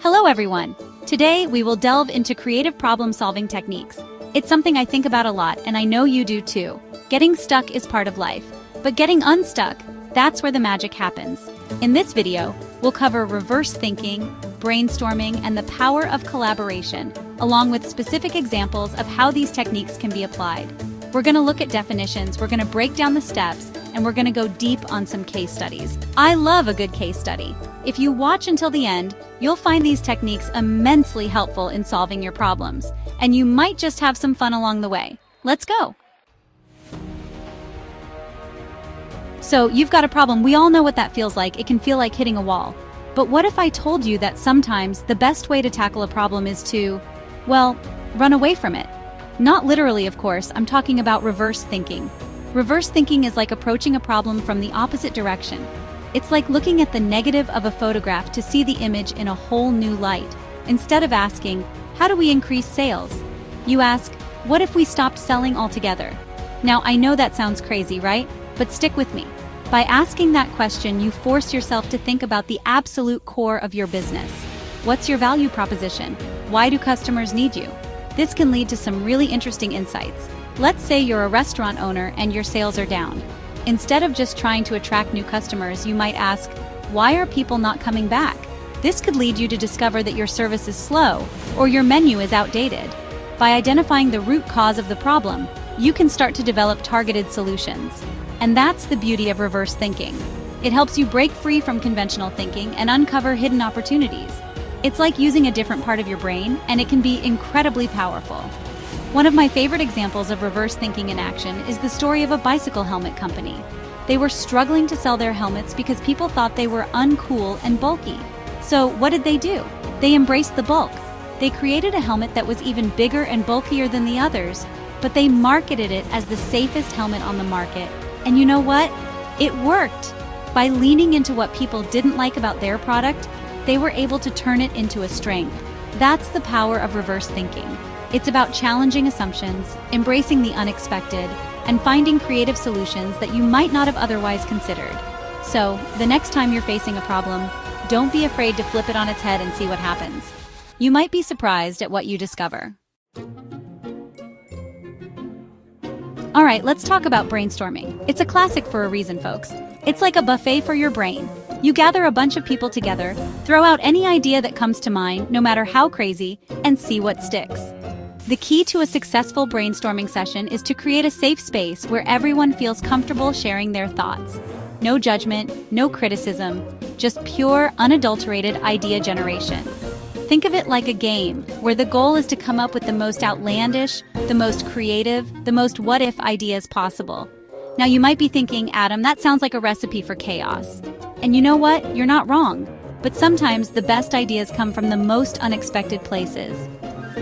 Hello everyone! Today we will delve into creative problem-solving techniques. It's something I think about a lot, and I know you do too. Getting stuck is part of life, but getting unstuck, that's where the magic happens. In this video, we'll cover reverse thinking, brainstorming, and the power of collaboration, along with specific examples of how these techniques can be applied. We're going to look at definitions, we're going to break down the steps, and we're going to go deep on some case studies. I love a good case study. If you watch until the end, you'll find these techniques immensely helpful in solving your problems, and you might just have some fun along the way. Let's go! So, you've got a problem. We all know what that feels like. It can feel like hitting a wall. But what if I told you that sometimes the best way to tackle a problem is to, well, run away from it? Not literally, of course. I'm talking about reverse thinking. Reverse thinking is like approaching a problem from the opposite direction. It's like looking at the negative of a photograph to see the image in a whole new light. Instead of asking, how do we increase sales? You ask, what if we stopped selling altogether? Now, I know that sounds crazy, right? But stick with me. By asking that question, you force yourself to think about the absolute core of your business. What's your value proposition? Why do customers need you? This can lead to some really interesting insights. Let's say you're a restaurant owner and your sales are down. Instead of just trying to attract new customers, you might ask, why are people not coming back? This could lead you to discover that your service is slow or your menu is outdated. By identifying the root cause of the problem, you can start to develop targeted solutions. And that's the beauty of reverse thinking. It helps you break free from conventional thinking and uncover hidden opportunities. It's like using a different part of your brain, and it can be incredibly powerful. One of my favorite examples of reverse thinking in action is the story of a bicycle helmet company. They were struggling to sell their helmets because people thought they were uncool and bulky. So what did they do? They embraced the bulk. They created a helmet that was even bigger and bulkier than the others, but they marketed it as the safest helmet on the market. And you know what? It worked. By leaning into what people didn't like about their product, they were able to turn it into a strength. That's the power of reverse thinking. It's about challenging assumptions, embracing the unexpected, and finding creative solutions that you might not have otherwise considered. So, the next time you're facing a problem, don't be afraid to flip it on its head and see what happens. You might be surprised at what you discover. All right, let's talk about brainstorming. It's a classic for a reason, folks. It's like a buffet for your brain. You gather a bunch of people together, throw out any idea that comes to mind, no matter how crazy, and see what sticks. The key to a successful brainstorming session is to create a safe space where everyone feels comfortable sharing their thoughts. No judgment, no criticism, just pure, unadulterated idea generation. Think of it like a game, where the goal is to come up with the most outlandish, the most creative, the most what-if ideas possible. Now you might be thinking, Adam, that sounds like a recipe for chaos. And you know what? You're not wrong. But sometimes the best ideas come from the most unexpected places.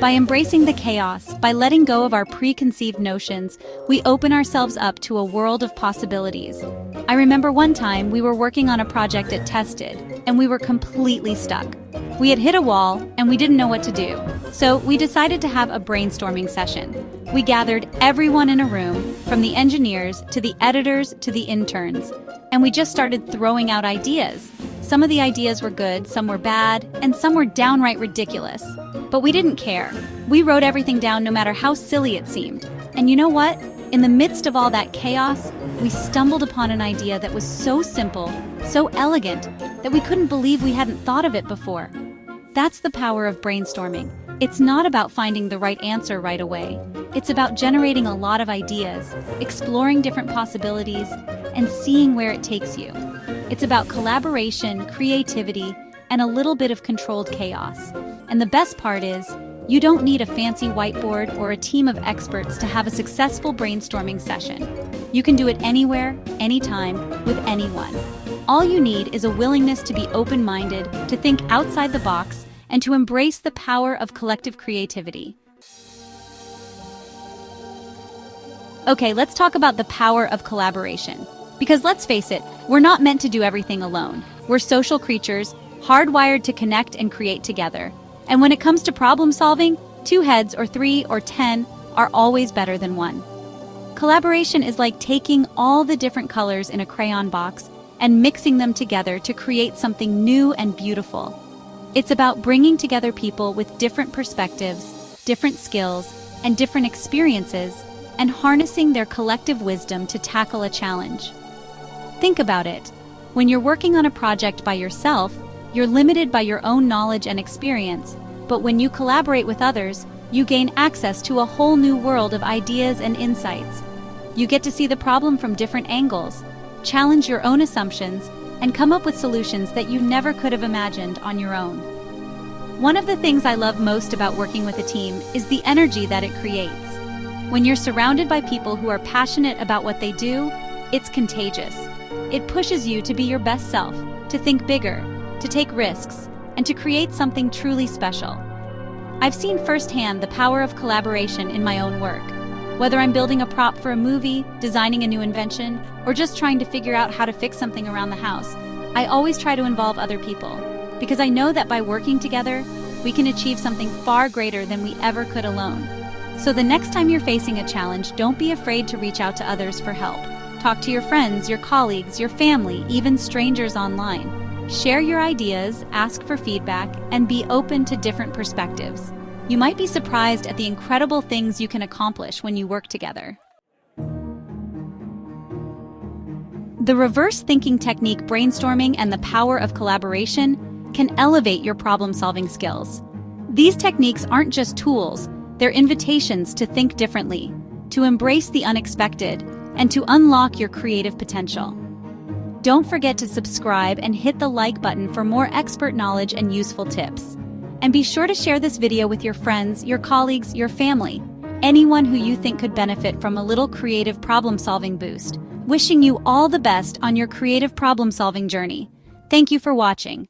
By embracing the chaos, by letting go of our preconceived notions, we open ourselves up to a world of possibilities. I remember one time we were working on a project at Tested, and we were completely stuck. We had hit a wall, and we didn't know what to do. So we decided to have a brainstorming session. We gathered everyone in a room, from the engineers to the editors to the interns, and we just started throwing out ideas. Some of the ideas were good, some were bad, and some were downright ridiculous. But we didn't care. We wrote everything down no matter how silly it seemed. And you know what? In the midst of all that chaos, we stumbled upon an idea that was so simple, so elegant, that we couldn't believe we hadn't thought of it before. That's the power of brainstorming. It's not about finding the right answer right away. It's about generating a lot of ideas, exploring different possibilities, and seeing where it takes you. It's about collaboration, creativity, and a little bit of controlled chaos. And the best part is, you don't need a fancy whiteboard or a team of experts to have a successful brainstorming session. You can do it anywhere, anytime, with anyone. All you need is a willingness to be open-minded, to think outside the box, and to embrace the power of collective creativity. Okay, let's talk about the power of collaboration. Because let's face it, we're not meant to do everything alone. We're social creatures, hardwired to connect and create together. And when it comes to problem solving, 2 heads or 3 or 10 are always better than one. Collaboration is like taking all the different colors in a crayon box and mixing them together to create something new and beautiful. It's about bringing together people with different perspectives, different skills, and different experiences, and harnessing their collective wisdom to tackle a challenge. Think about it. When you're working on a project by yourself, you're limited by your own knowledge and experience, but when you collaborate with others, you gain access to a whole new world of ideas and insights. You get to see the problem from different angles, challenge your own assumptions, and come up with solutions that you never could have imagined on your own. One of the things I love most about working with a team is the energy that it creates. When you're surrounded by people who are passionate about what they do, it's contagious. It pushes you to be your best self, to think bigger, to take risks, and to create something truly special. I've seen firsthand the power of collaboration in my own work. Whether I'm building a prop for a movie, designing a new invention, or just trying to figure out how to fix something around the house, I always try to involve other people, because I know that by working together, we can achieve something far greater than we ever could alone. So the next time you're facing a challenge, don't be afraid to reach out to others for help. Talk to your friends, your colleagues, your family, even strangers online. Share your ideas, ask for feedback, and be open to different perspectives. You might be surprised at the incredible things you can accomplish when you work together. The reverse thinking technique, brainstorming, and the power of collaboration can elevate your problem-solving skills. These techniques aren't just tools, they're invitations to think differently, to embrace the unexpected, and to unlock your creative potential. Don't forget to subscribe and hit the like button for more expert knowledge and useful tips. And be sure to share this video with your friends, your colleagues, your family, anyone who you think could benefit from a little creative problem-solving boost. Wishing you all the best on your creative problem-solving journey. Thank you for watching.